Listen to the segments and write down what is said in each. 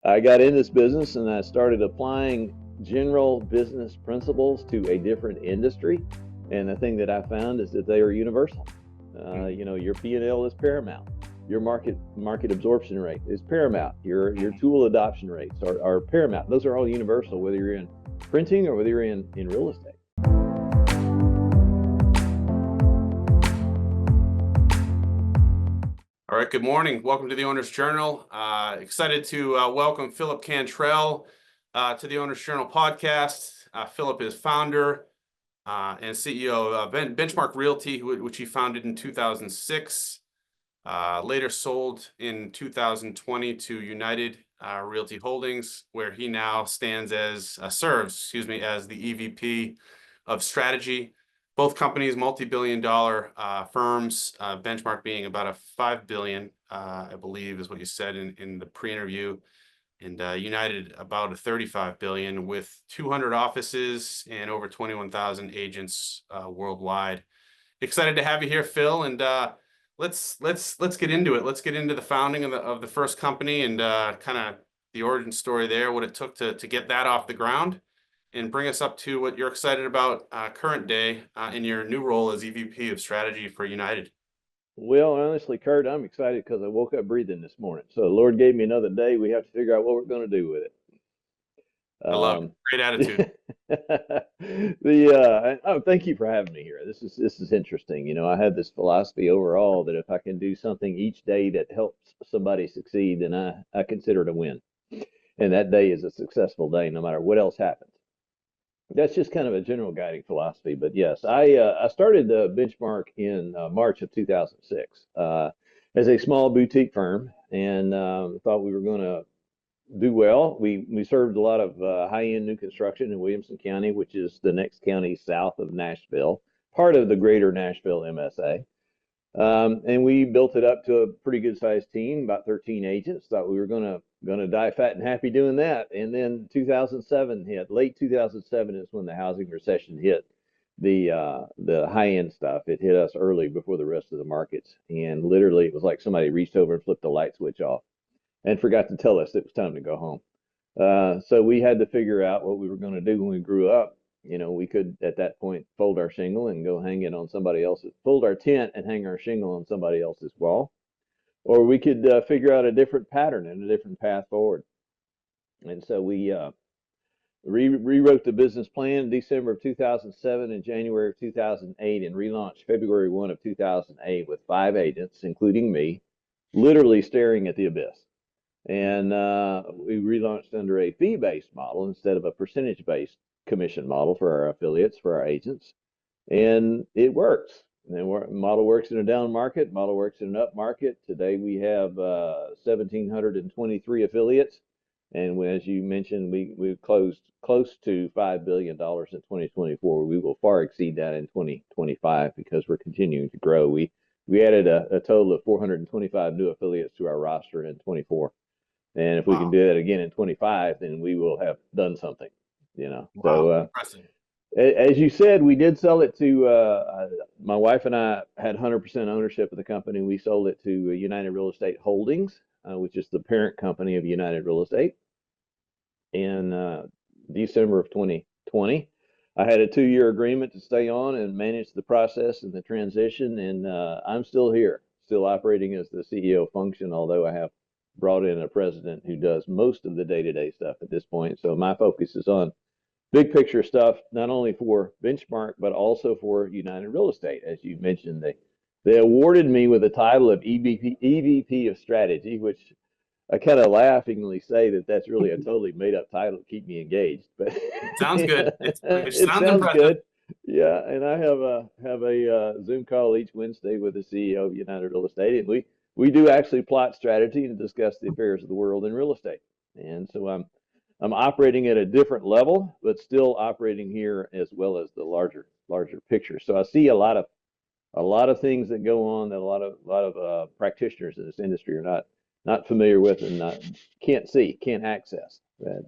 I got in this business and I started applying general business principles to a different industry. And the thing that I found is that they are universal. Your P&L is paramount. Your market absorption rate is paramount. Your tool adoption rates are paramount. Those are all universal, whether you're in printing or whether you're in real estate. All right, good morning. Welcome to the Owner's Journal. Excited to welcome Phillip Cantrell to the Owner's Journal podcast. Phillip is founder and CEO of Benchmark Realty, which he founded in 2006, later sold in 2020 to United Realty Holdings, where he now serves as the EVP of strategy. Both companies, multi-billion-dollar firms, Benchmark being about a $5 billion, I believe is what you said in the pre-interview, and United about a $35 billion, with 200 offices and over 21,000 agents worldwide. Excited to have you here, Phil, and let's get into it. Let's get into the founding of the first company and kind of the origin story there, what it took to get that off the ground, and bring us up to what you're excited about current day in your new role as EVP of strategy for United. Well, honestly, Kurt, I'm excited because I woke up breathing this morning. So the Lord gave me another day. We have to figure out what we're going to do with it. I love it. Great attitude. Thank you for having me here. This is interesting. I had this philosophy overall that if I can do something each day that helps somebody succeed, then I consider it a win. And that day is a successful day, no matter what else happens. That's just kind of a general guiding philosophy. But yes, I started the Benchmark in March of 2006 as a small boutique firm, and thought we were going to do well. We served a lot of high-end new construction in Williamson County, which is the next county south of Nashville, part of the greater Nashville MSA. And we built it up to a pretty good sized team, about 13 agents. Thought we were gonna die fat and happy doing that. And then 2007 hit. Late 2007 is when the housing recession hit the high end stuff. It hit us early before the rest of the markets, and literally it was like somebody reached over and flipped the light switch off and forgot to tell us it was time to go home. So we had to figure out what we were going to do when we grew up. We could at that point fold our shingle and go hang it on somebody else's, fold our tent and hang our shingle on somebody else's wall, or we could figure out a different pattern and a different path forward. And so we rewrote the business plan in December of 2007 and January of 2008, and relaunched February 1 of 2008 with 5 agents, including me, literally staring at the abyss. And we relaunched under a fee-based model instead of a percentage-based commission model for our affiliates, for our agents, and it works. The model works in a down market, model works in an up market. Today we have 1,723 affiliates, and as you mentioned, we closed close to $5 billion in 2024. We will far exceed that in 2025 because we're continuing to grow. We added a total of 425 new affiliates to our roster in 24. And if we can do that again in 25, then we will have done something, Wow. So, as you said, we did sell it to, my wife and I had 100% ownership of the company. We sold it to United Real Estate Holdings, which is the parent company of United Real Estate, in December of 2020. I had a 2-year agreement to stay on and manage the process and the transition, and I'm still here, still operating as the CEO function, although I have brought in a president who does most of the day-to-day stuff at this point. So my focus is on big picture stuff, not only for Benchmark, but also for United Real Estate. As you mentioned, they awarded me with the title of EVP of strategy, which I kind of laughingly say that's really a totally made up title to keep me engaged. But sounds good. It sounds impressive. Good. Yeah, and I have a Zoom call each Wednesday with the CEO of United Real Estate, and we do actually plot strategy and discuss the affairs of the world in real estate. And so I'm operating at a different level, but still operating here as well as the larger picture. So I see a lot of things that go on that a lot of practitioners in this industry are not familiar with and can't access.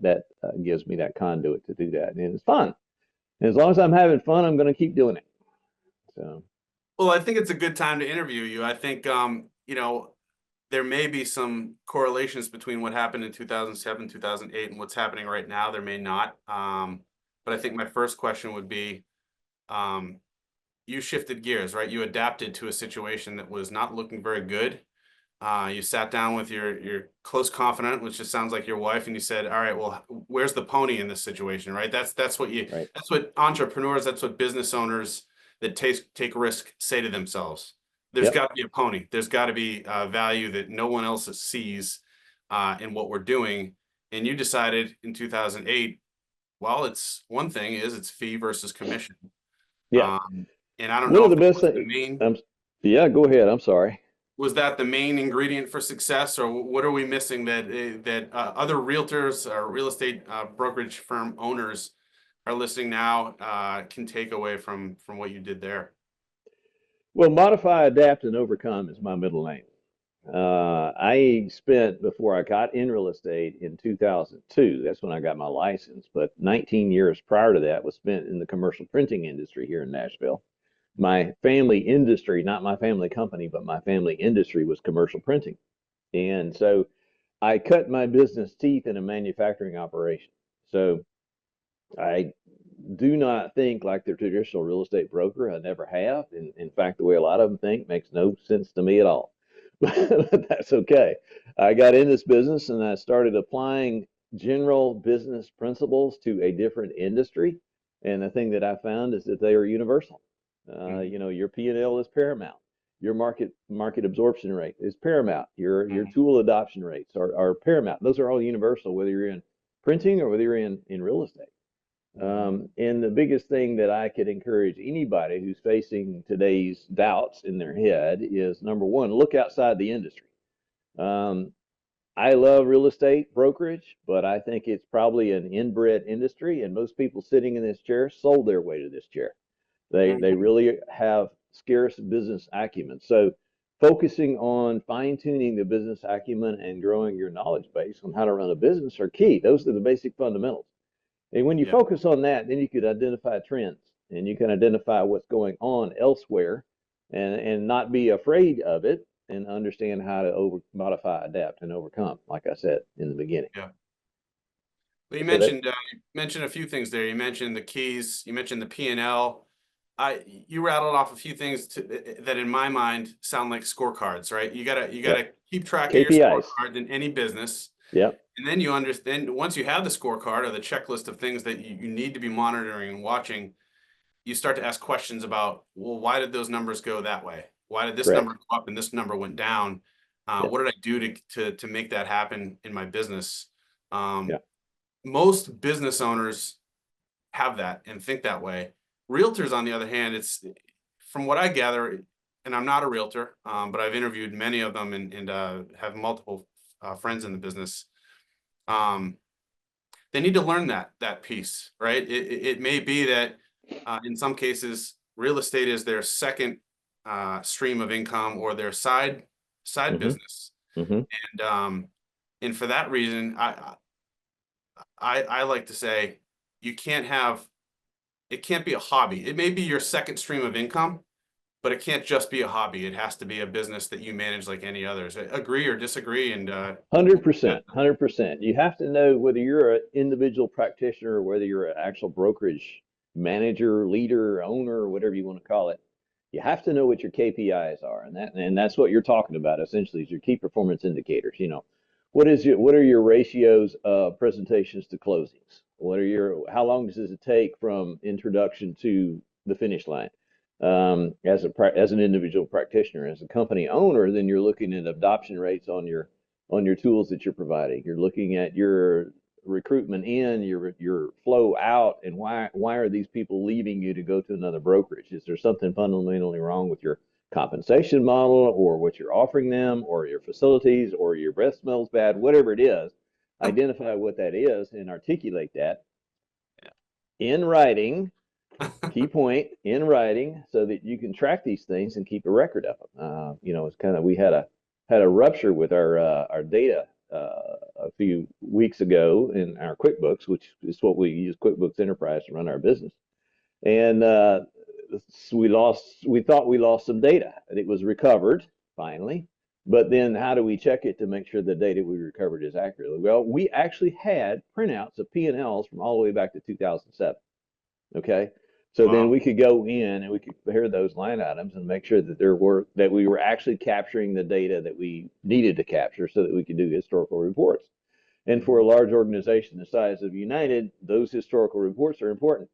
That gives me that conduit to do that, and it's fun. And as long as I'm having fun, I'm going to keep doing it. So. Well, I think it's a good time to interview you. I think there may be some correlations between what happened in 2007, 2008 and what's happening right now. There may not. But I think my first question would be, you shifted gears, right? You adapted to a situation that was not looking very good. You sat down with your close confidant, which just sounds like your wife, and you said, all right, well, where's the pony in this situation, right? That's what Right. that's what entrepreneurs, that's what business owners that take risk say to themselves. There's Yep. got to be a pony. There's got to be a value that no one else sees in what we're doing. And you decided in 2008, well, it's one thing is it's fee versus commission. Yeah. And I don't One know of if the that best was the things. main Yeah, go ahead. I'm sorry. was that the main ingredient for success, or what are we missing that other realtors or real estate brokerage firm owners are listening now can take away from what you did there? Well, modify, adapt, and overcome is my middle name. I spent, before I got in real estate in 2002, that's when I got my license, but 19 years prior to that was spent in the commercial printing industry here in Nashville. My family industry, not my family company, but my family industry was commercial printing. And so I cut my business teeth in a manufacturing operation. So I do not think like the traditional real estate broker. I never have. In fact, the way a lot of them think makes no sense to me at all. But that's okay. I got in this business and I started applying general business principles to a different industry. And the thing that I found is that they are universal. Your P&L is paramount. Your market absorption rate is paramount. Your tool adoption rates are paramount. Those are all universal, whether you're in printing or whether you're in real estate. And the biggest thing that I could encourage anybody who's facing today's doubts in their head is number one, look outside the industry. Um, I love real estate brokerage, but I think it's probably an inbred industry, and most people sitting in this chair sold their way to this chair. They really have scarce business acumen. So focusing on fine tuning the business acumen and growing your knowledge base on how to run a business are key. Those are the basic fundamentals. And when you Yeah. focus on that, then you could identify trends and you can identify what's going on elsewhere and not be afraid of it and understand how to modify, adapt, and overcome, like I said in the beginning. Yeah. Well, So that you mentioned a few things there. You mentioned the keys. You mentioned the P&L. You rattled off a few things that in my mind sound like scorecards, right? You gotta Yep. keep track of your KPIs. scorecard in any business. Yep. And then you understand, once you have the scorecard or the checklist of things that you need to be monitoring and watching, you start to ask questions about, well, why did those numbers go that way? Why did this number Correct. go up and this number went down? Yep. What did I do to make that happen in my business? Yep. Most business owners have that and think that way. Realtors, on the other hand, it's from what I gather, and I'm not a realtor, but I've interviewed many of them and have multiple friends in the business. They need to learn that piece, right? It may be that in some cases, real estate is their second stream of income or their side Mm-hmm. business, Mm-hmm. and for that reason, I like to say you can't have it can't be a hobby. It may be your second stream of income, but it can't just be a hobby. It has to be a business that you manage like any others. Agree or disagree? And 100%, 100%. You have to know whether you're an individual practitioner or whether you're an actual brokerage manager, leader, owner, whatever you want to call it. You have to know what your KPIs are, and that's what you're talking about essentially is your key performance indicators. What are your ratios of presentations to closings? How long does it take from introduction to the finish line? As an individual practitioner, as a company owner, then you're looking at adoption rates on your tools that you're providing. You're looking at your recruitment in, your flow out, and why are these people leaving you to go to another brokerage? Is there something fundamentally wrong with your compensation model or what you're offering them or your facilities or your breath smells bad, whatever it is? Identify what that is and articulate that in writing. Key point in writing so that you can track these things and keep a record of them. It's kind of we had a rupture with our data a few weeks ago in our QuickBooks, which is what we use QuickBooks Enterprise to run our business, and we thought we lost some data. It was recovered finally, But then how do we check it to make sure the data we recovered is accurate? Well, we actually had printouts of P&Ls from all the way back to 2007. Okay. So then Wow. we could go in and we could compare those line items and make sure that we were actually capturing the data that we needed to capture so that we could do historical reports. And for a large organization the size of United, those historical reports are important.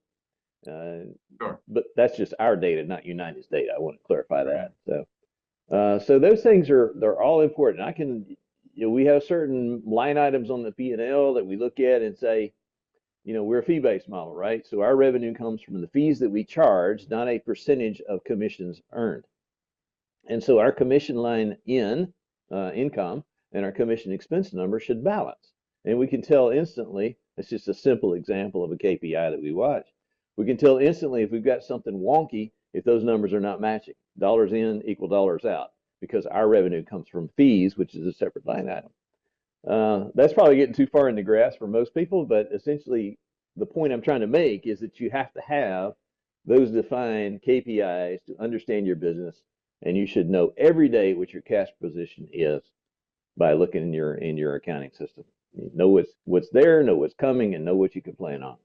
Sure. But that's just our data, not United's data. I want to clarify that. So those things they're all important. We have certain line items on the P&L that we look at and say, we're a fee-based model, right? So our revenue comes from the fees that we charge, not a percentage of commissions earned. And so our commission line income and our commission expense number should balance. And we can tell instantly, it's just a simple example of a KPI that we watch. We can tell instantly if we've got something wonky, if those numbers are not matching. Dollars in equal dollars out, because our revenue comes from fees, which is a separate line item. That's probably getting too far in the grass for most people, but essentially the point I'm trying to make is that you have to have those defined KPIs to understand your business, and you should know every day what your cash position is by looking in your accounting system. You know what's there, know what's coming, and know what you can plan on.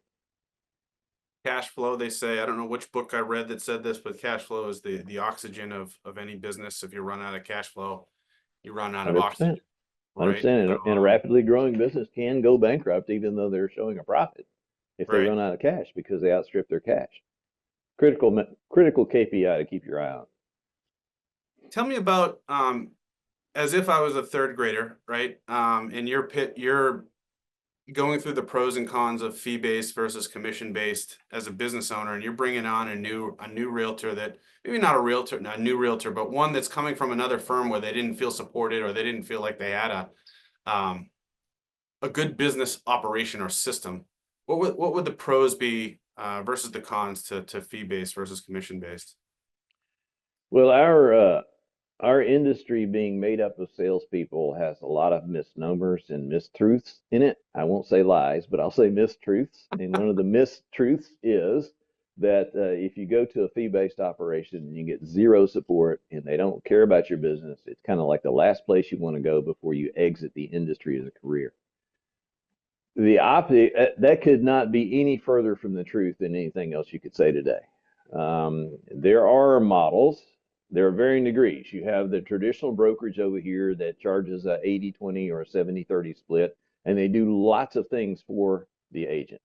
Cash flow, they say, I don't know which book I read that said this, but cash flow is the oxygen of any business. If you run out of cash flow, you run out of 100%. oxygen. Right. 100%. And a rapidly growing business can go bankrupt even though they're showing a profit if they Right. run out of cash because they outstrip their cash. Critical KPI to keep your eye on. Tell me about as if I was a third grader, right? And you're going through the pros and cons of fee-based versus commission-based as a business owner, and you're bringing on a new realtor that maybe not a new realtor, but one that's coming from another firm where they didn't feel supported or they didn't feel like they had a good business operation or system. What would the pros be versus the cons to fee-based versus commission-based? Well, our industry being made up of salespeople has a lot of misnomers and mistruths in it. I won't say lies, but I'll say mistruths. And one of the mistruths is that if you go to a fee-based operation and you get zero support and they don't care about your business, it's kind of like the last place you want to go before you exit the industry as a career. That could not be any further from the truth than anything else you could say today. There are models. There are varying degrees. You have the traditional brokerage over here that charges a 80-20 or a 70-30 split, and they do lots of things for the agent,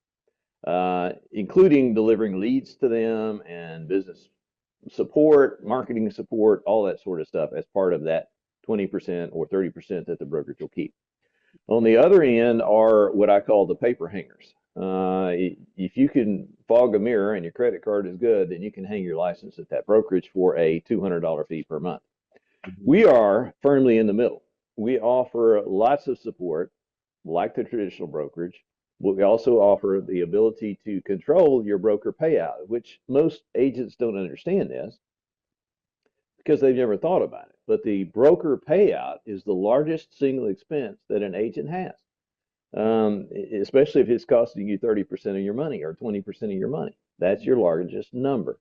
including delivering leads to them and business support, marketing support, all that sort of stuff as part of that 20% or 30% that the brokerage will keep. On the other end are what I call the paper hangers. If you can fog a mirror and your credit card is good, then you can hang your license at that brokerage for a $200 fee per month. We are firmly in the middle. We offer lots of support, like the traditional brokerage. We also offer the ability to control your broker payout, which most agents don't understand this because they've never thought about it. But the broker payout is the largest single expense that an agent has. Especially if it's costing you 30% of your money or 20% of your money. That's your largest number.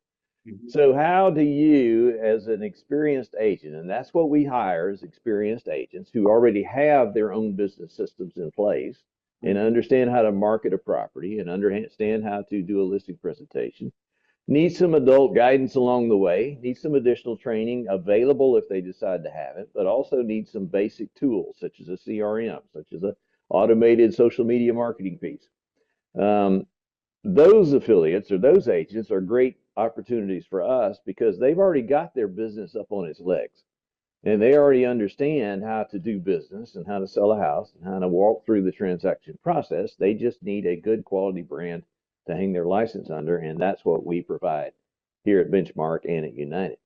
So how do you, as an experienced agent, and that's what we hire as experienced agents who already have their own business systems in place and understand how to market a property and understand how to do a listing presentation, need some adult guidance along the way, need some additional training available if they decide to have it, but also need some basic tools such as a CRM, such as a automated social media marketing piece. Those affiliates or those agents are great opportunities for us because they've already got their business up on its legs and they already understand how to do business and how to sell a house and how to walk through the transaction process. They just need a good quality brand to hang their license under, and that's what we provide here at Benchmark and at United.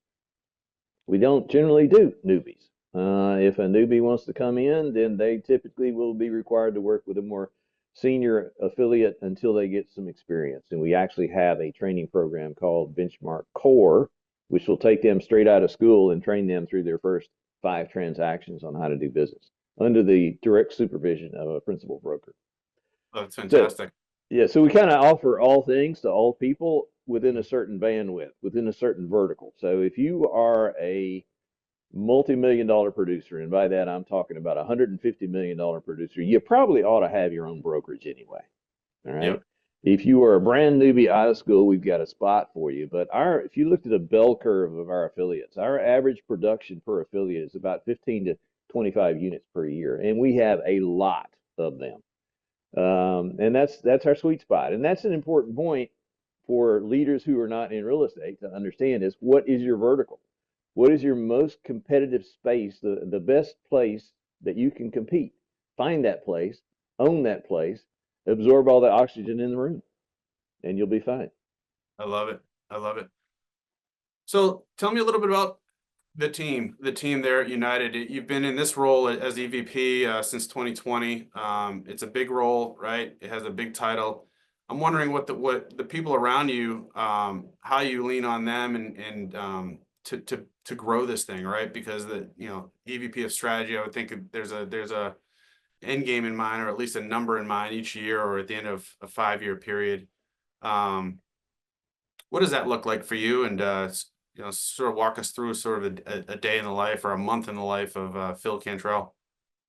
We don't generally do newbies. If a newbie wants to come in, then they typically will be required to work with a more senior affiliate until they get some experience. And we actually have a training program called Benchmark Core, which will take them straight out of school and train them through their first 5 transactions on how to do business under the direct supervision of a principal broker. Oh, that's fantastic. So we kind of offer all things to all people within a certain bandwidth, within a certain vertical. So if you are a multi-million-dollar producer, and by that I'm talking about a $150 million producer, you probably ought to have your own brokerage anyway. All right. Yep. If you are a brand newbie out of school, we've got a spot for you. But if you looked at a bell curve of our affiliates, our average production per affiliate is about 15 to 25 units per year, and we have a lot of them. And that's our sweet spot, and that's an important point for leaders who are not in real estate to understand is what is your vertical? What is your most competitive space, the best place that you can compete? Find that place, own that place, absorb all the oxygen in the room, and you'll be fine. I love it. I love it. So tell me a little bit about the team there at United. You've been in this role as EVP since 2020. It's a big role, right? It has a big title. I'm wondering what the people around you, how you lean on them and to grow this thing, right? Because the EVP of strategy, I would think there's a end game in mind, or at least a number in mind each year, or at the end of a 5-year period. What does that look like for you? And sort of walk us through sort of a day in the life or a month in the life of Phil Cantrell.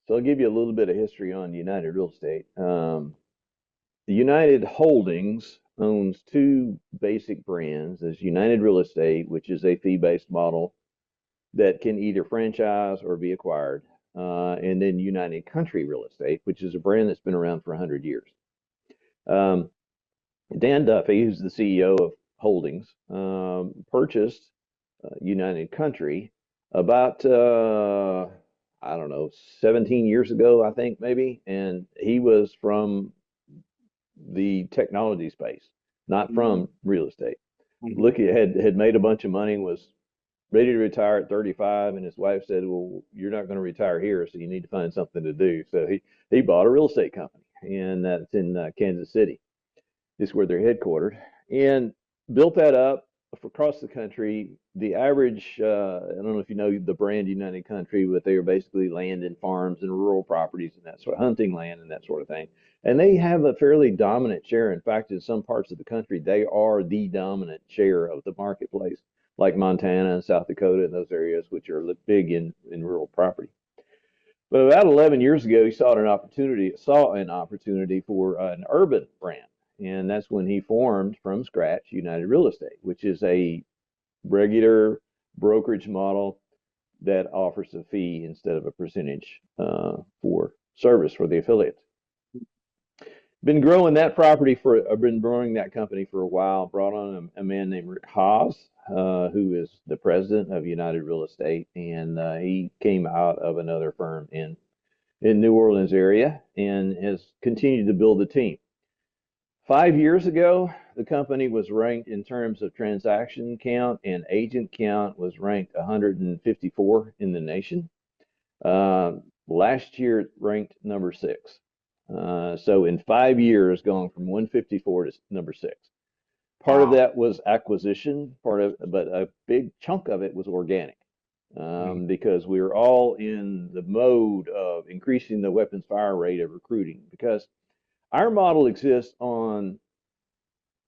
So I'll give you a little bit of history on United Real Estate. The United Holdings owns two basic brands. There's United Real Estate, which is a fee-based model that can either franchise or be acquired. And then United Country Real Estate, which is a brand that's been around for 100 years. Dan Duffy, who's the CEO of Holdings, purchased United Country about, I don't know, 17 years ago, I think maybe. And he was from the technology space, not from real estate. Look, he had made a bunch of money, was ready to retire at 35, and his wife said, "Well, you're not going to retire here, so you need to find something to do." So he bought a real estate company, and that's in Kansas City. This is where they're headquartered, and built that up across the country. The average, I don't know if you know the brand United Country, but they are basically land and farms and rural properties and that sort of hunting land and that sort of thing. And they have a fairly dominant share. In fact, in some parts of the country, they are the dominant share of the marketplace, like Montana and South Dakota and those areas, which are big in rural property. But about 11 years ago, he saw an opportunity for an urban brand. And that's when he formed from scratch United Real Estate, which is a regular brokerage model that offers a fee instead of a percentage for service for the affiliates. Been growing that company for a while. Brought on a man named Rick Haas, who is the president of United Real Estate, and he came out of another firm in New Orleans area and has continued to build the team. 5 years ago, the company was ranked in terms of transaction count and agent count was ranked 154 in the nation. Last year, it ranked number 6. So in 5 years, going from 154 to number 6. Part of that was acquisition, but a big chunk of it was organic, because we were all in the mode of increasing the weapons fire rate of recruiting, because our model exists on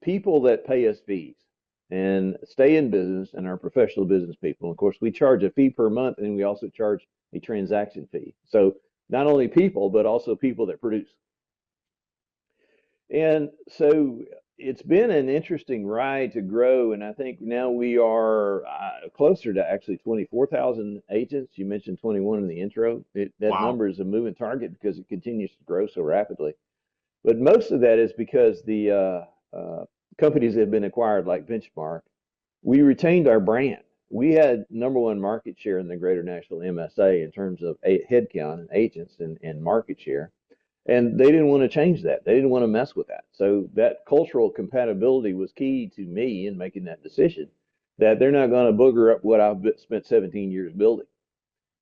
people that pay us fees and stay in business and are professional business people. Of course, we charge a fee per month, and we also charge a transaction fee. So not only people, but also people that produce. And so it's been an interesting ride to grow, and I think now we are closer to actually 24,000 agents. You mentioned 21 in the intro. That number is a moving target because it continues to grow so rapidly. But most of that is because the companies that have been acquired, like Benchmark, we retained our brand. We had number 1 market share in the greater Nashville MSA in terms of headcount and agents and market share. And they didn't want to change that. They didn't want to mess with that. So that cultural compatibility was key to me in making that decision, that they're not going to booger up what I've spent 17 years building.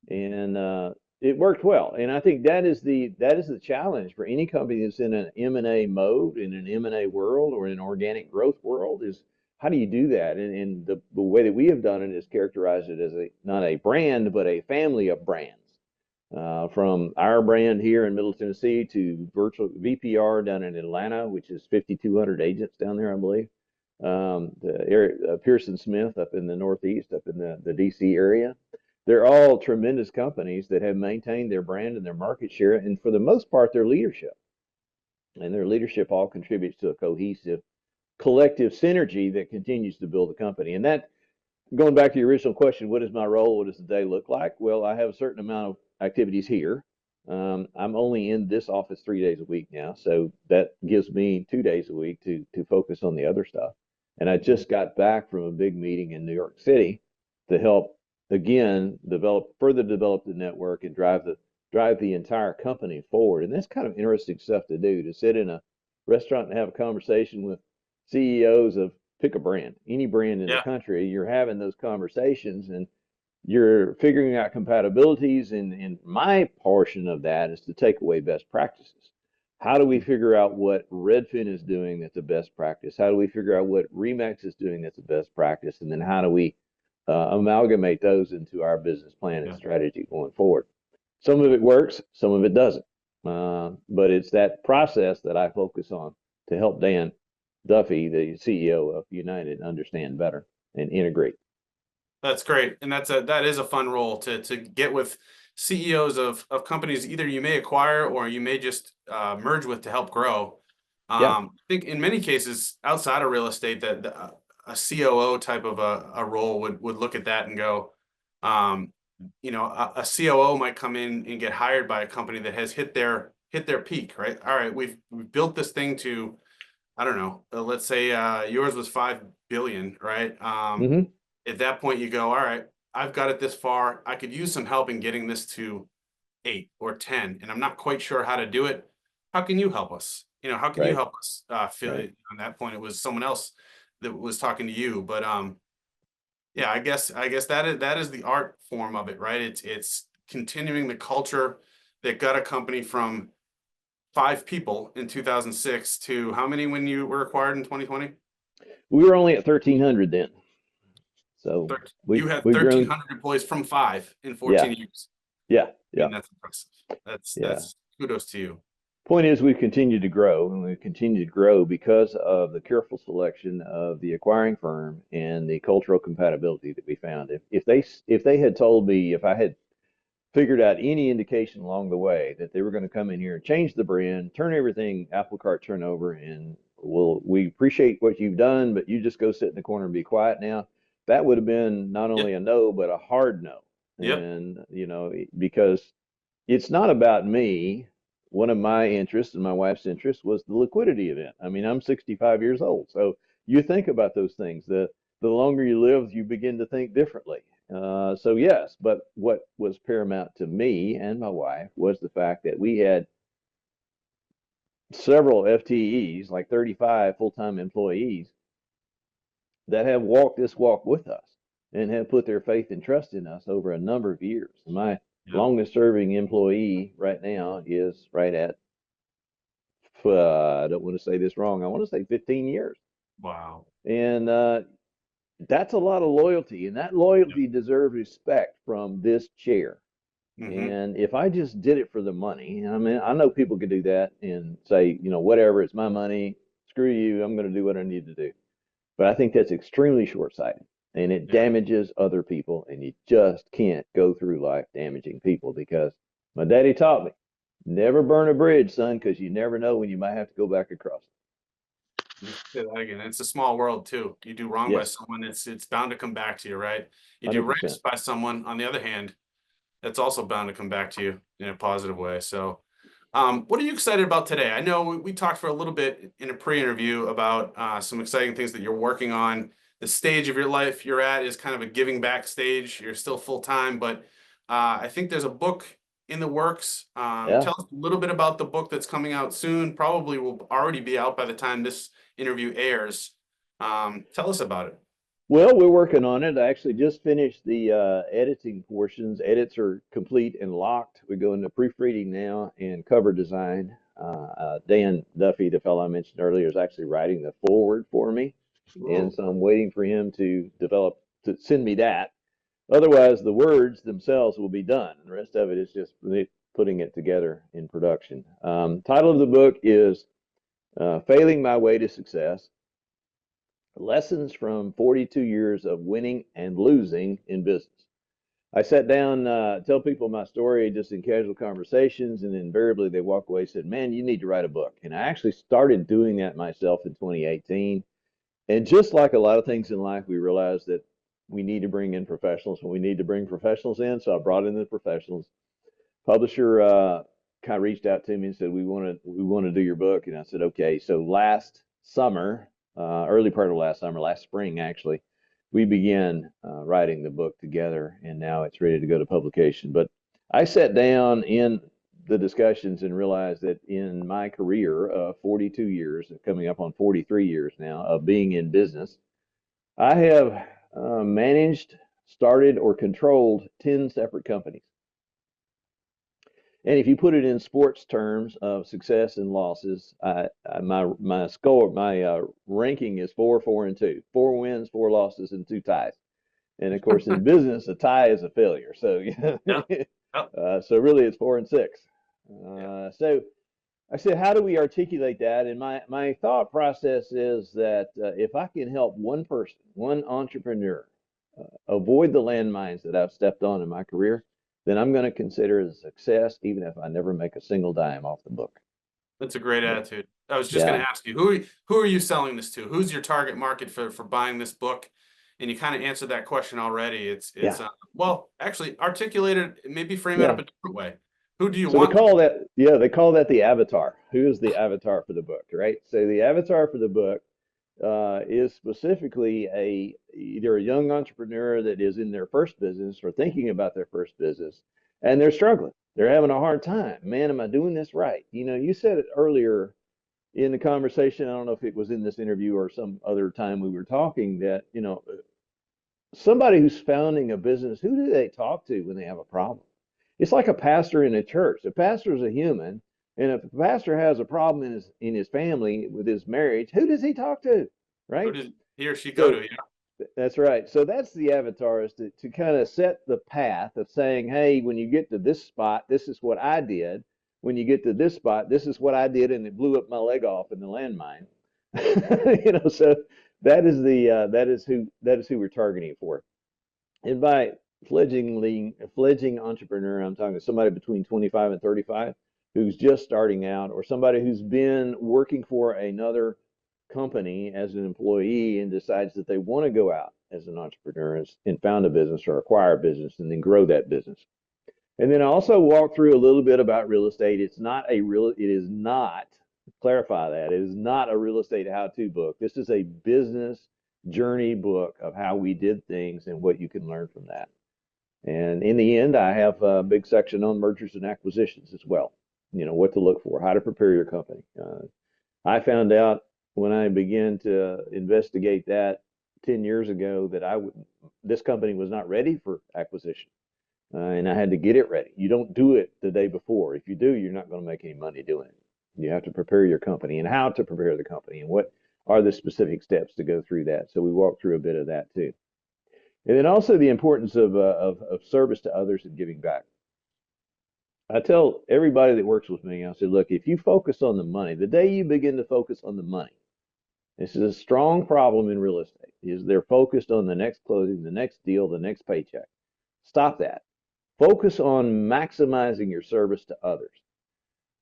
And it worked well. And I think that is the challenge for any company that's in an M&A mode, in an M&A world, or in an organic growth world, is how do you do that? And the way that we have done it is characterize it as not a brand, but a family of brands. From our brand here in Middle Tennessee to virtual VPR down in Atlanta, which is 5,200 agents down there, I believe. The area, Pearson Smith up in the Northeast, up in the DC area. they're all tremendous companies that have maintained their brand and their market share, and for the most part, their leadership. And their leadership all contributes to a cohesive, collective synergy that continues to build the company. And that, going back to your original question, what is my role? What does the day look like? Well, I have a certain amount of activities here. I'm only in this office 3 days a week now, so that gives me 2 days a week to focus on the other stuff. And I just got back from a big meeting in New York City to help again further develop the network and drive the entire company forward. And that's kind of interesting stuff to do, to sit in a restaurant and have a conversation with CEOs of, pick a brand, any brand in the Yeah. country. You're having those conversations and you're figuring out compatibilities. And my portion of that is to take away best practices. How do we figure out what Redfin is doing that's a best practice? How do we figure out what Remax is doing that's a best practice? And then how do we amalgamate those into our business plan and Yeah. strategy going forward? Some of it works, some of it doesn't. But it's that process that I focus on to help Dan Duffy, the CEO of United, understand better and integrate. That's great. And that is a fun role to get with CEOs of companies either you may acquire or you may just merge with to help grow. Yeah. I think in many cases outside of real estate that a COO type of a role would look at that and go, a COO might come in and get hired by a company that has hit their peak, right? All right, we've built this thing to, I don't know, let's say yours was 5 billion, right? Hmm. At that point you go, all right, I've got it this far. I could use some help in getting this to 8 or 10, and I'm not quite sure how to do it. How can you help us? How can you Right. help us feel Right. it? On that point, it was someone else that was talking to you. But yeah, I guess that is the art form of it, right? It's continuing the culture that got a company from 5 people in 2006 to how many when you were acquired in 2020? We were only at 1,300 then, so You had we've grown. 1,300 employees from 5 in Yeah. 14 years. Yeah. I mean, Yeah. that's impressive. That's Yeah. that's kudos to you. Point is, we've continued to grow, and we've continued to grow because of the careful selection of the acquiring firm and the cultural compatibility that we found. If they had told me, if I had figured out any indication along the way that they were going to come in here and change the brand, turn everything apple cart turnover, and we appreciate what you've done, but you just go sit in the corner and be quiet now, that would have been not Yep. only a no, but a hard no. Yep. And, because it's not about me. One of my interests and my wife's interest was the liquidity event. I mean, I'm 65 years old. So you think about those things. The longer you live, you begin to think differently. So yes, but what was paramount to me and my wife was the fact that we had several FTEs, like 35 full-time employees, that have walked this walk with us and have put their faith and trust in us over a number of years. My Yep. longest serving employee right now is right at, I don't want to say this wrong, I want to say 15 years. Wow. And that's a lot of loyalty, and that Yep. loyalty deserves respect from this chair. Mm-hmm. And if I just did it for the money, I mean, I know people could do that and say, whatever, it's my money, screw you, I'm going to do what I need to do. But I think that's extremely short-sighted, and it Yeah. damages other people, and you just can't go through life damaging people, because my daddy taught me, never burn a bridge, son, because you never know when you might have to go back across Say that again. It's a small world too. You do wrong it. by Yes, someone, it's bound to come back to you, right? You do right 100%. by someone, on the other hand, that's also bound to come back to you in a positive way. So, what are you excited about today? I know we talked for a little bit in a pre-interview about some exciting things that you're working on. The stage of your life you're at is kind of a giving back stage. You're still full time, but I think there's a book in the works. Yeah. Tell us a little bit about the book that's coming out soon. Probably will already be out by the time this interview airs. Tell us about it. Well, we're working on it. I actually just finished the editing portions. Edits are complete and locked. We go into proofreading now and cover design. Dan Duffy, the fellow I mentioned earlier, is actually writing the foreword for me, and Ooh, so I'm waiting for him to send me that. Otherwise, the words themselves will be done. The rest of it is just really putting it together in production. Title of the book is "Failing My Way to Success: Lessons from 42 Years of Winning and Losing in Business." I sat down, tell people my story just in casual conversations, and invariably they walk away and said, "Man, you need to write a book." And I actually started doing that myself in 2018. And just like a lot of things in life, we realized that we need to bring in professionals when we need to bring professionals in. So I brought in the professionals. Publisher kind of reached out to me and said, "We want to do your book." And I said, "Okay." So last summer, early part of last summer, last spring actually, we began writing the book together, and now it's ready to go to publication. But I sat down in the discussions and realized that in my career of 42 years, coming up on 43 years now of being in business, I have managed, started, or controlled 10 separate companies. And if you put it in sports terms of success and losses, my score, my ranking is 4-4-2, 4 wins, 4 losses, and 2 ties. And of course, in business, a tie is a failure. So, Yeah. Yep. so really, it's 4-6. Yeah. So I said, how do we articulate that? And my thought process is that if I can help one person, one entrepreneur, avoid the landmines that I've stepped on in my career, then I'm going to consider it a success, even if I never make a single dime off the book. That's a great Yeah. attitude. I was just going Yeah. to ask you, who are you selling this to? Who's your target market for buying this book? And you kind of answered that question already. It's Yeah. well, actually articulate it, maybe frame it up Yeah. a different way. Who do you So they want? call that, yeah, they call that the avatar. Who is the avatar for the book, right? So the avatar for the book is specifically either a young entrepreneur that is in their first business or thinking about their first business, and they're struggling. They're having a hard time. Man, am I doing this right? You said it earlier in the conversation. I don't know if it was in this interview or some other time we were talking that, somebody who's founding a business, who do they talk to when they have a problem? It's like a pastor in a church. A pastor is a human, and if a pastor has a problem in his family with his marriage, who does he talk to, Who right? does he or she go So to? Yeah. that's right. So that's the avatar, is to kind of set the path of saying, hey, when you get to this spot, this is what I did. When you get to this spot, this is what I did, and it blew up my leg off in the landmine. So that is who we're targeting for. And by fledgling entrepreneur, I'm talking to somebody between 25 and 35 who's just starting out, or somebody who's been working for another company as an employee and decides that they want to go out as an entrepreneur and found a business or acquire a business and then grow that business. And then I also walk through a little bit about real estate. It is not, clarify that, it is not a real estate how-to book. This is a business journey book of how we did things and what you can learn from that. And in the end, I have a big section on mergers and acquisitions as well. What to look for, how to prepare your company. I found out when I began to investigate that 10 years ago that this company was not ready for acquisition. And I had to get it ready. You don't do it the day before. If you do, you're not going to make any money doing it. You have to prepare your company and how to prepare the company and what are the specific steps to go through that. So we walk through a bit of that too. And then also the importance of service to others and giving back. I tell everybody that works with me, I say, look, if you focus on the money, the day you begin to focus on the money, this is a strong problem in real estate, is they're focused on the next closing, the next deal, the next paycheck. Stop that. Focus on maximizing your service to others.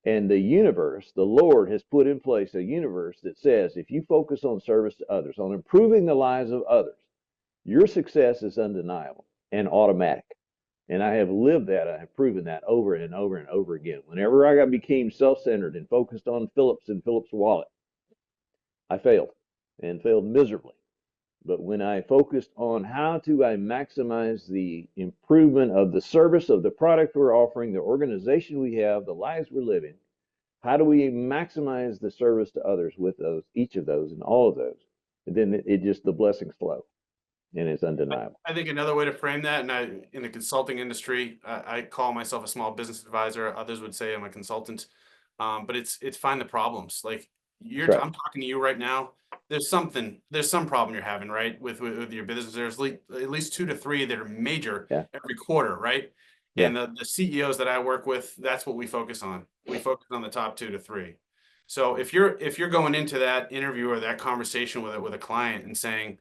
And the universe, the Lord has put in place a universe that says if you focus on service to others, on improving the lives of others, your success is undeniable and automatic. And I have lived that. I have proven that over and over and over again. Whenever I became self-centered and focused on Phillips and Phillips' wallet, I failed and failed miserably. But when I focused on how do I maximize the improvement of the service of the product we're offering, the organization we have, the lives we're living, how do we maximize the service to others with each of those and all of those? And then the blessings flow, and it's undeniable. I think another way to frame that, and in the consulting industry, I call myself a small business advisor. Others would say I'm a consultant, but it's find the problems. Like Right. I'm talking to you right now. There's some problem you're having, right, with your business. There's at least 2 to 3 that are major Yeah. every quarter, right? Yeah. And the CEOs that I work with, that's what we focus on. We focus on the top 2 to 3. So if you're going into that interview or that conversation with a client and saying,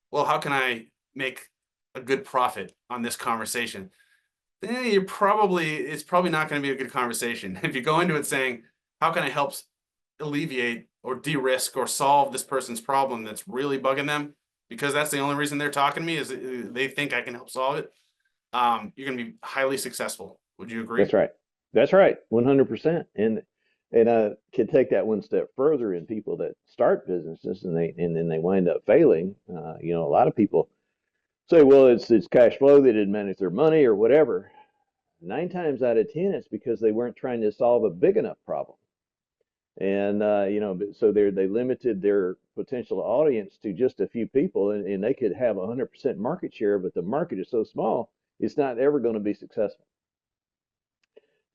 well, how can I make a good profit on this conversation? it's probably not going to be a good conversation. If you go into it saying, how can I help alleviate or de-risk or solve this person's problem that's really bugging them, because that's the only reason they're talking to me is they think I can help solve it, you're going to be highly successful. Would you agree? That's right. That's right. 100%. And I could take that one step further in people that start businesses and then they wind up failing. A lot of people say, well, it's cash flow. They didn't manage their money or whatever. 9 times out of 10, it's because they weren't trying to solve a big enough problem. And so they limited their potential audience to just a few people, and they could have 100% market share, but the market is so small, it's not ever going to be successful.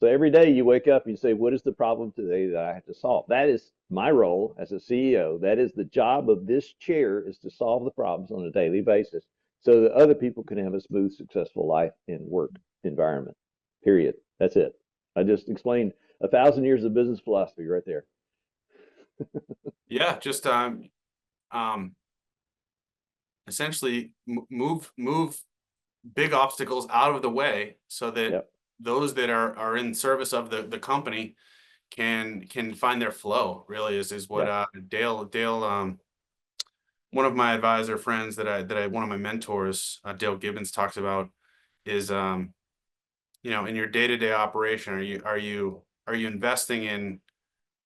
So every day you wake up and you say, what is the problem today that I have to solve? That is my role as a CEO. That is the job of this chair, is to solve the problems on a daily basis so that other people can have a smooth, successful life and work environment. Period. That's it. I just explained 1,000 years of business philosophy right there. Yeah, just essentially move big obstacles out of the way so that Yep. those that are in service of the company can find their flow. Really is what Yep. Dale one of my advisor friends that I one of my mentors, Dale Gibbons, talks about is in your day-to-day operation, are you investing in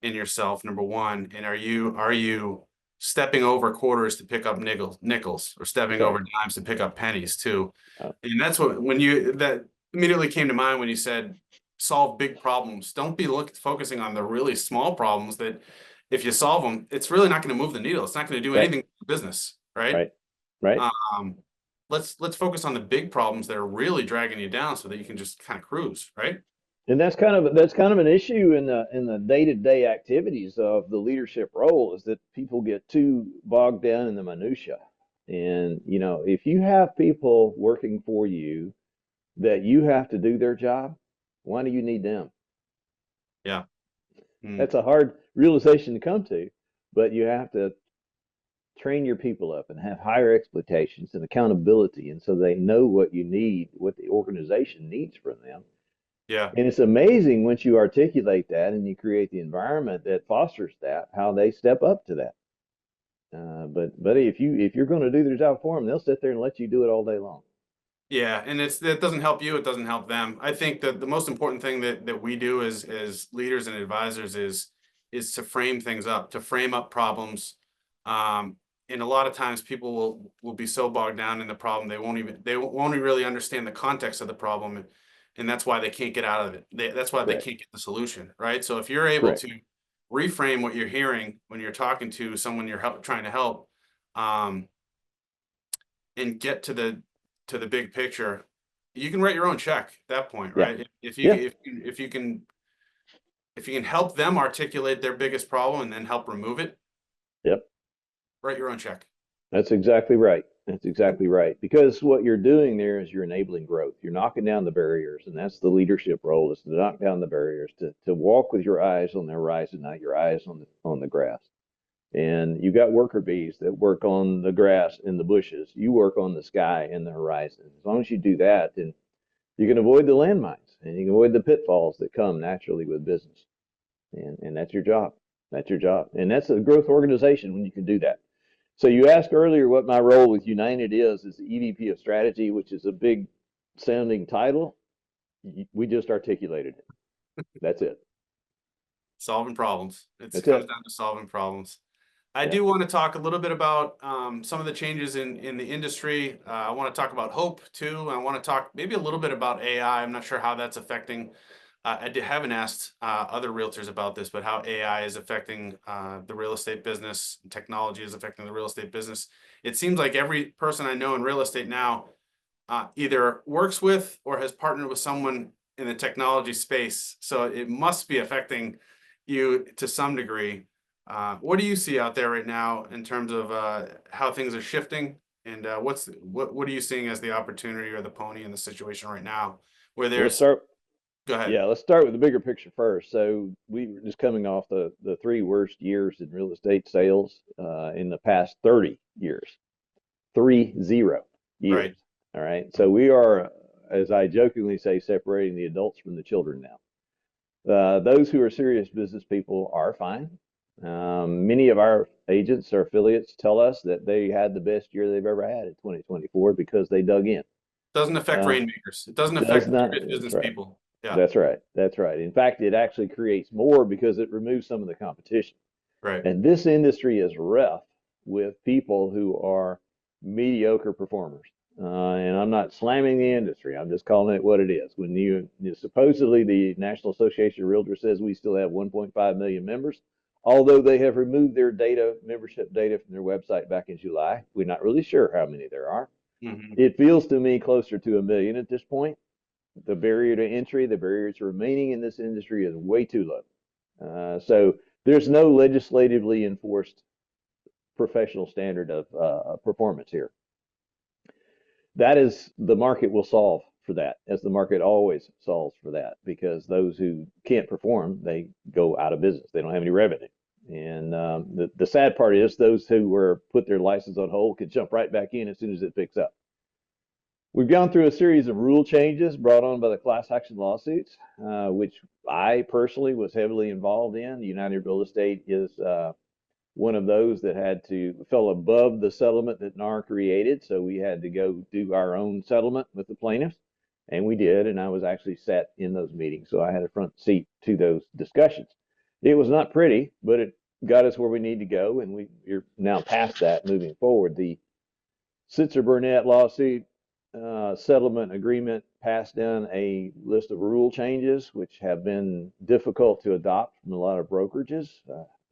yourself, number one, and are you stepping over quarters to pick up nickels, or That's stepping right. over dimes to pick up pennies too? Uh, And that's what, that immediately came to mind when you said solve big problems. Don't be focusing on the really small problems that, if you solve them, it's really not going to move the needle. It's not going to do right. anything for business, right? Right. Right. Um, let's focus on the big problems that are really dragging you down so that you can just kind of cruise, right? And that's kind of an issue in the day-to-day activities of the leadership role, is that people get too bogged down in the minutia. And if you have people working for you that you have to do their job, why do you need them? Yeah. Mm. That's a hard realization to come to, but you have to train your people up and have higher expectations and accountability, and so they know what you need, what the organization needs from them. Yeah. And it's amazing once you articulate that and you create the environment that fosters that, how they step up to that. But if you're going to do their job for them, they'll sit there and let you do it all day long. Yeah, and it doesn't help you, it doesn't help them. I think that the most important thing that we do as leaders and advisors is to frame things up, to frame up problems. And a lot of times people will be so bogged down in the problem they won't really understand the context of the problem, and that's why they can't get out of it. That's why they Correct. can't get the solution, right? So if you're able Correct. to reframe what you're hearing when you're talking to someone you're trying to help, um, and get to the big picture, you can write your own check at that point, Yeah. right? If you Yeah. if you can help them articulate their biggest problem and then help remove it, Yep. write your own check. That's exactly right. That's exactly right. Because what you're doing there is you're enabling growth. You're knocking down the barriers, and that's the leadership role, is to knock down the barriers, to walk with your eyes on the horizon, not your eyes on the grass. And you got worker bees that work on the grass and the bushes. You work on the sky and the horizon. As long as you do that, then you can avoid the landmines and you can avoid the pitfalls that come naturally with business. And that's your job. That's your job. And that's a growth organization when you can do that. So you asked earlier what my role with United is the EVP of strategy, which is a big sounding title. We just articulated it. That's it. Solving problems. It That's comes it. down to solving problems. I Yeah. do want to talk a little bit about some of the changes in the industry. I want to talk about hope too. I want to talk maybe a little bit about AI. I'm not sure how that's affecting. Haven't asked other realtors about this, but how AI is affecting the real estate business, technology is affecting the real estate business. It seems like every person I know in real estate now either works with or has partnered with someone in the technology space. So it must be affecting you to some degree. What do you see out there right now in terms of how things are shifting, and what are you seeing as the opportunity or the pony in the situation right now, where Well, let's there's, start. go ahead. Yeah, let's start with the bigger picture first. So we were just coming off the three worst years in real estate sales in the past 30 years, 30 years. Right. All right. So we are as I jokingly say, separating the adults from the children now. Those who are serious business people are fine. Many of our agents or affiliates tell us that they had the best year they've ever had in 2024 because they dug in. Doesn't affect rainmakers. It doesn't Does affect not. serious That's business right. people. Yeah. That's right. That's right. In fact, it actually creates more because it removes some of the competition. Right. And this industry is rough with people who are mediocre performers. And I'm not slamming the industry. I'm just calling it what it is. When supposedly the National Association of Realtors says we still have 1.5 million members, although they have removed their data, membership data from their website back in July. We're not really sure how many there are. Mm-hmm. It feels to me closer to 1 million at this point. The barrier to entry, the barrier to remaining in this industry is way too low. So there's no legislatively enforced professional standard of performance here. That is, the market will solve for that, as the market always solves for that, because those who can't perform, they go out of business. They don't have any revenue. And the sad part is those who were put their license on hold can jump right back in as soon as it picks up. We've gone through a series of rule changes brought on by the class action lawsuits, which I personally was heavily involved in. United Real Estate is one of those that fell above the settlement that NAR created. So we had to go do our own settlement with the plaintiffs, and we did. And I was actually sat in those meetings. So I had a front seat to those discussions. It was not pretty, but it got us where we need to go. And we're now past that, moving forward. The Sitzer Burnett lawsuit settlement agreement passed down a list of rule changes, which have been difficult to adopt from a lot of brokerages.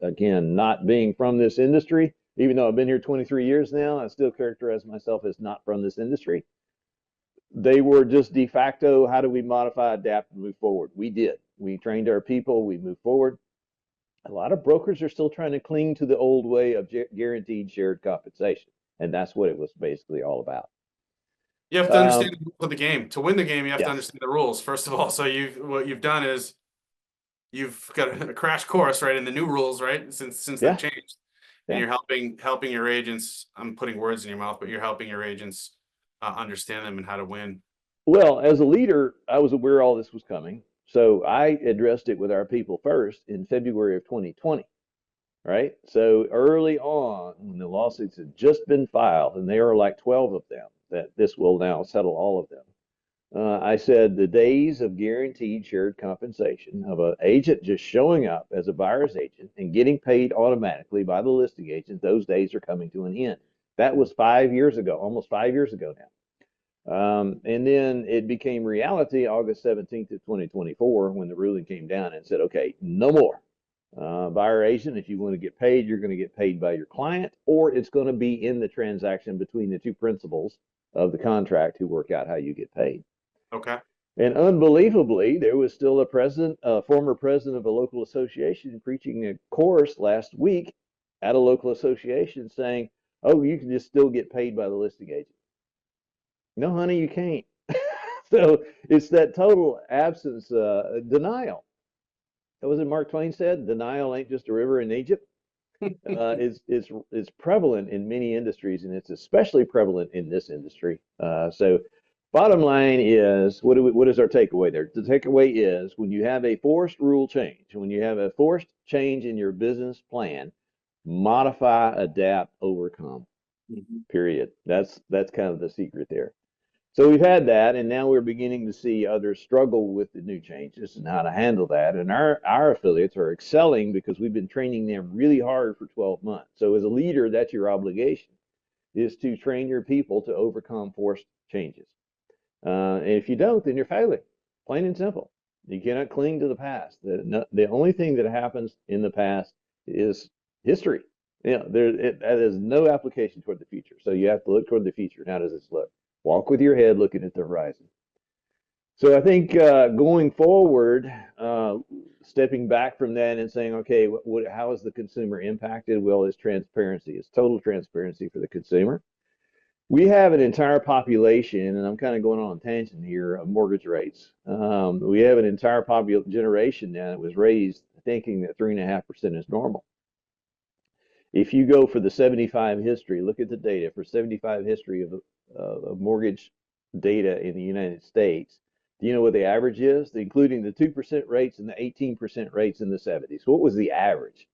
Again, not being from this industry, even though I've been here 23 years now, I still characterize myself as not from this industry. They were just de facto, how do we modify, adapt, and move forward? We did. We trained our people, we moved forward. A lot of brokers are still trying to cling to the old way of guaranteed shared compensation, and that's what it was basically all about. You have to understand the rules of the game. To win the game, you have to Yes. understand the rules, first of all. So what you've done is you've got a crash course, right, in the new rules, right, since Yeah. they've changed. Yeah. And you're helping your agents. I'm putting words in your mouth, but you're helping your agents understand them and how to win. Well, as a leader, I was aware all this was coming. So I addressed it with our people first in February of 2020, right? So early on, when the lawsuits had just been filed, and there are like 12 of them, that this will now settle all of them. I said the days of guaranteed shared compensation of an agent just showing up as a buyer's agent and getting paid automatically by the listing agent, those days are coming to an end. That was 5 years ago, almost 5 years ago now. And then it became reality August 17th of 2024 when the ruling came down and said, okay, no more. Buyer agent, if you want to get paid, you're going to get paid by your client, or it's going to be in the transaction between the two principals of the contract who work out how you get paid. Okay. And unbelievably, there was still a former president of a local association preaching a course last week at a local association saying, oh, you can just still get paid by the listing agent. No, honey, you can't. So it's that total absence, denial. That was what Mark Twain said, denial ain't just a river in Egypt. Is prevalent in many industries, and it's especially prevalent in this industry. So bottom line is, what is our takeaway there? The takeaway is when you have a forced rule change, when you have a forced change in your business plan, modify, adapt, overcome. Period. That's kind of the secret there. So we've had that, and now we're beginning to see others struggle with the new changes and how to handle that. And our affiliates are excelling because we've been training them really hard for 12 months. So as a leader, that's your obligation, is to train your people to overcome forced changes. And if you don't, then you're failing, plain and simple. You cannot cling to the past. The only thing that happens in the past is history. That has no application toward the future. So you have to look toward the future. And how does this look? Walk with your head looking at the horizon. So I think going forward, stepping back from that and saying, okay, how is the consumer impacted? Well, it's transparency. It's total transparency for the consumer. We have an entire population, and I'm kind of going on a tangent here, of mortgage rates. We have an entire generation now that was raised thinking that 3.5% is normal. If you go for the 75 history, look at the data for 75 history of mortgage data in the United States. Do you know what the average is, including the 2% rates and the 18% rates in the 70s? What was the average?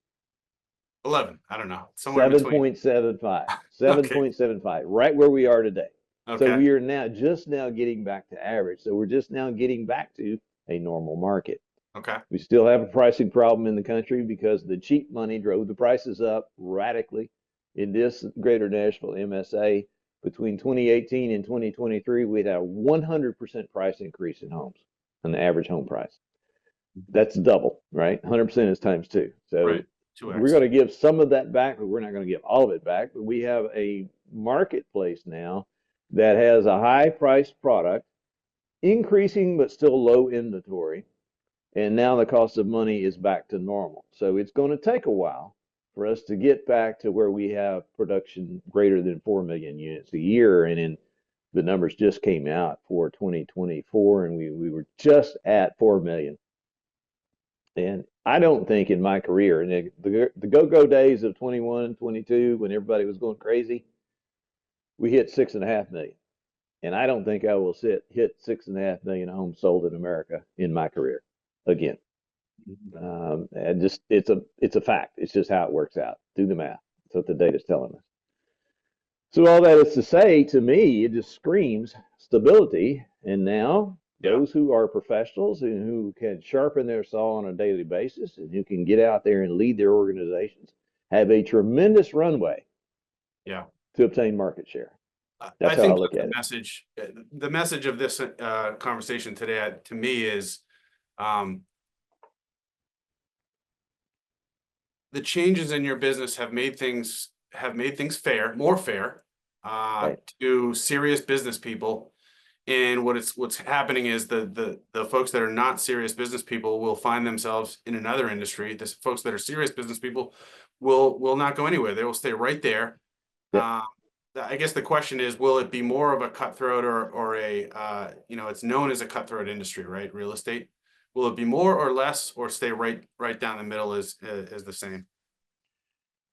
11. I don't know. Somewhere in between. 7.75. Okay. 7.75, right where we are today. So Okay. we are now just now getting back to average. So we're just now getting back to a normal market. Okay. We still have a pricing problem in the country because the cheap money drove the prices up radically in this greater Nashville MSA. Between 2018 and 2023, we had a 100% price increase in homes on the average home price. That's double, right? 100% is times two. So Right. we're 2x. going to give some of that back, but we're not going to give all of it back. But we have a marketplace now that has a high priced product, increasing but still low inventory. And now the cost of money is back to normal. So it's going to take a while for us to get back to where we have production greater than 4 million units a year. And in the numbers just came out for 2024, and we were just at 4 million. And I don't think in my career, and the go-go days of 21, 22, when everybody was going crazy, we hit 6.5 million. And I don't think I will hit 6.5 million homes sold in America in my career again. And just it's a fact. It's just how it works out. Do the math. That's what the data's telling us. So all that is to say, to me, it just screams stability. And now Yeah. those who are professionals and who can sharpen their saw on a daily basis and who can get out there and lead their organizations have a tremendous runway. Yeah. To obtain market share. That's I how think I look at the it. message. The message of this conversation today, to me, is the changes in your business have made things more fair Right. to serious business people. And what's happening is the folks that are not serious business people will find themselves in another industry. The folks that are serious business people will not go anywhere. They will stay right there. Yep. I guess the question is, will it be more of a cutthroat or a it's known as a cutthroat industry, right? Real estate. Will it be more or less, or stay right down the middle as the same?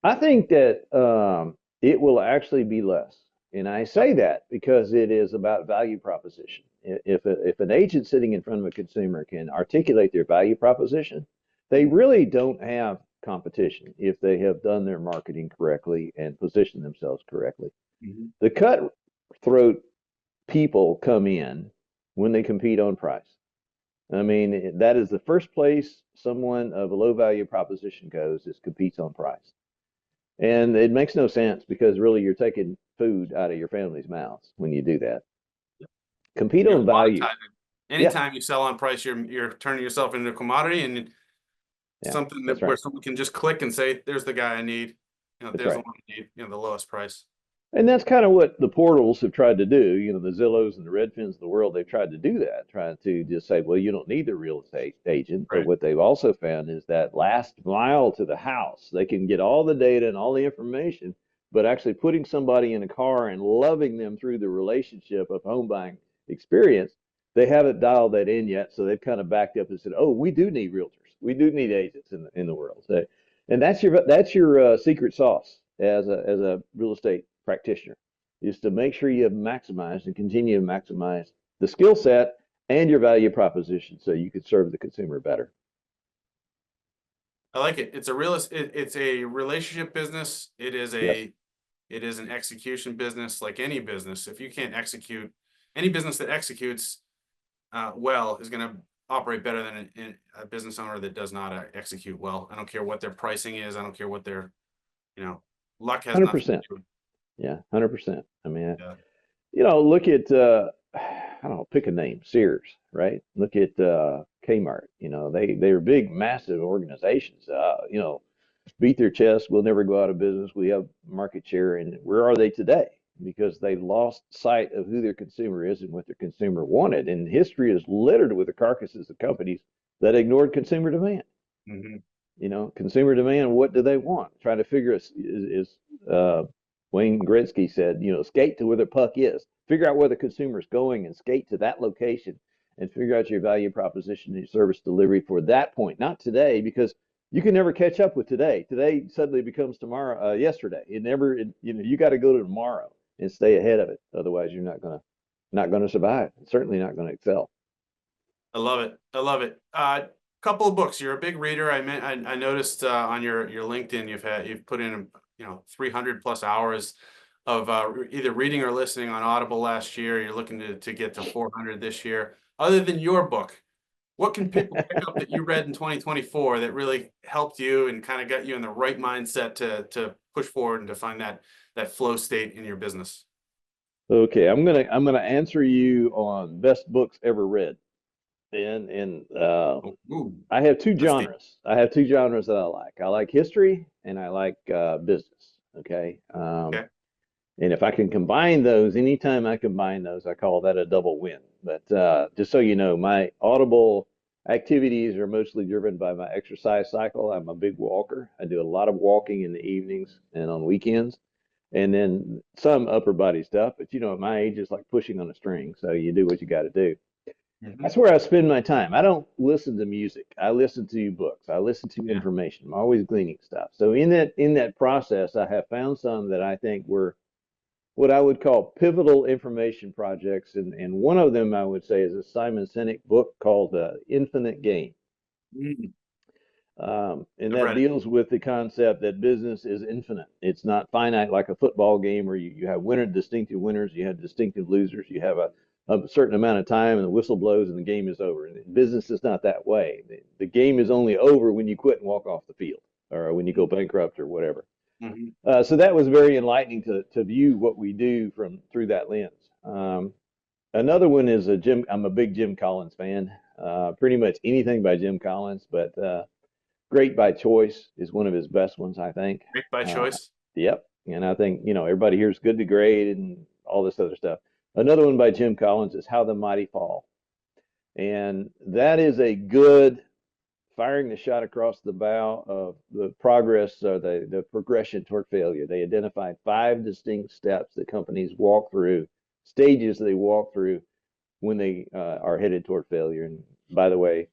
I think that it will actually be less. And I Yeah. say that because it is about value proposition. If an agent sitting in front of a consumer can articulate their value proposition, they really don't have competition if they have done their marketing correctly and positioned themselves correctly. Mm-hmm. The cutthroat people come in when they compete on price. I mean, that is the first place someone of a low value proposition goes, is competes on price. And it makes no sense because really you're taking food out of your family's mouths when you do that. Compete You're on value. Yeah, anytime you sell on price, you're turning yourself into a commodity, and yeah, something that's where right. someone can just click and say, "There's the guy I need." That's There's the right. one I need. The lowest price. And that's kind of what the portals have tried to do. The Zillows and the Redfins of the world, they've tried to do that, trying to just say, well, you don't need the real estate agent. But Right. what they've also found is that last mile to the house, they can get all the data and all the information, but actually putting somebody in a car and loving them through the relationship of home buying experience, they haven't dialed that in yet. So they've kind of backed up and said, oh, we do need realtors. We do need agents in the world. So, and that's your secret sauce as a real estate practitioner, is to make sure you have maximized and continue to maximize the skill set and your value proposition so you can serve the consumer better. I like it. It's a relationship business. Yes. It is an execution business, like any business. If you can't execute, any business that executes well is going to operate better than a business owner that does not execute well. I don't care what their pricing is. I don't care what their, luck has nothing to 100%. do with it. Yeah, 100%. I mean, Yeah. look at I don't know, pick a name, Sears, right? Look at Kmart. They're big, massive organizations. Beat their chest. We'll never go out of business. We have market share. And where are they today? Because they lost sight of who their consumer is and what their consumer wanted. And history is littered with the carcasses of companies that ignored consumer demand. Mm-hmm. Consumer demand, what do they want? Trying to figure is Wayne Gretzky said, skate to where the puck is. Figure out where the consumer is going and skate to that location and figure out your value proposition and your service delivery for that point, not today, because you can never catch up with today. Today suddenly becomes yesterday. You got to go to tomorrow and stay ahead of it. Otherwise, you're not going to not going to survive. Certainly not going to excel. I love it. I love it. Couple of books. You're a big reader. I noticed on your LinkedIn you've put in 300 plus hours of either reading or listening on Audible last year. You're looking to get to 400 this year. Other than your book, what can people pick up that you read in 2024 that really helped you and kind of got you in the right mindset to push forward and to find that flow state in your business? Okay, I'm gonna answer you on best books ever read. And Ooh, I have two that's deep. genres. I have two genres that I like. I like history and I like business. Okay. Okay. And if I can combine those, anytime I combine those, I call that a double win. But just so you know, my Audible activities are mostly driven by my exercise cycle. I'm a big walker. I do a lot of walking in the evenings and on weekends, and then some upper body stuff. But at my age, it's like pushing on a string. So you do what you got to do. That's where I spend my time. I don't listen to music. I listen to books. I listen to Yeah. information. I'm always gleaning stuff. So in that process, I have found some that I think were what I would call pivotal information projects, and one of them I would say is a Simon Sinek book called Infinite Game. Mm, And I've that read it. deals with the concept that business is infinite. It's not finite like a football game where you have distinctive winners, you have distinctive losers, you have a certain amount of time and the whistle blows and the game is over. And business is not that way. The game is only over when you quit and walk off the field or when you go bankrupt or whatever. Mhm. So that was very enlightening to view what we do through that lens. Another one is I'm a big Jim Collins fan. Pretty much anything by Jim Collins, but Great by Choice is one of his best ones, I think. Great by Uh, choice. yep. And I think, everybody here's Good to Great and all this other stuff. Another one by Jim Collins is How the Mighty Fall. And that is a good firing the shot across the bow of the progress or the progression toward failure. They identified 5 distinct steps that companies walk through, stages they walk through when they are headed toward failure. And by the way,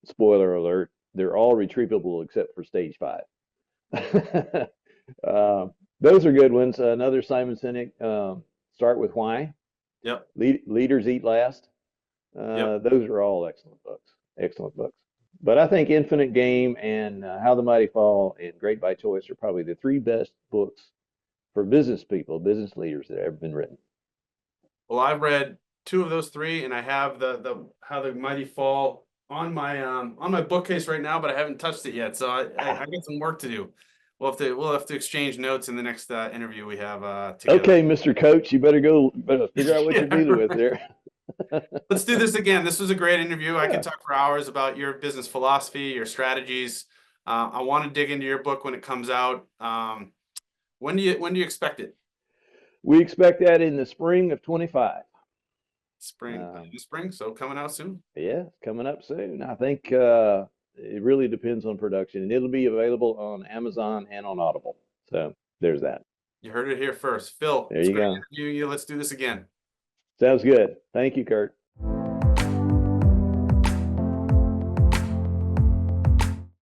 spoiler alert, they're all retrievable except for stage 5. uh, those are good ones. Another Simon Sinek, Start with Why. Yep. Leaders Eat Last. Yep. Those are all excellent books. Excellent books. But I think Infinite Game and How the Mighty Fall and Great by Choice are probably the 3 best books for business people, business leaders that have ever been written. Well, I've read 2 of those 3, and I have the How the Mighty Fall on my bookcase right now, but I haven't touched it yet. So I got some work to do. We'll have to exchange notes in the next interview we have together. Okay, Mr. Coach, you better figure out what Yeah, you're dealing with right. there. Let's do this again. This was a great interview. I Yeah. could talk for hours about your business philosophy, your strategies. I want to dig into your book when it comes out. When do you expect it? We expect that in the spring of 25. Spring, in spring, so coming out soon. Yeah, it's coming up soon. I think it really depends on production, and it'll be available on Amazon and on Audible. So there's that. You heard it here first. Phil, There it's you great go. interviewing you. Let's do this again. Sounds good. Thank you, Kurt.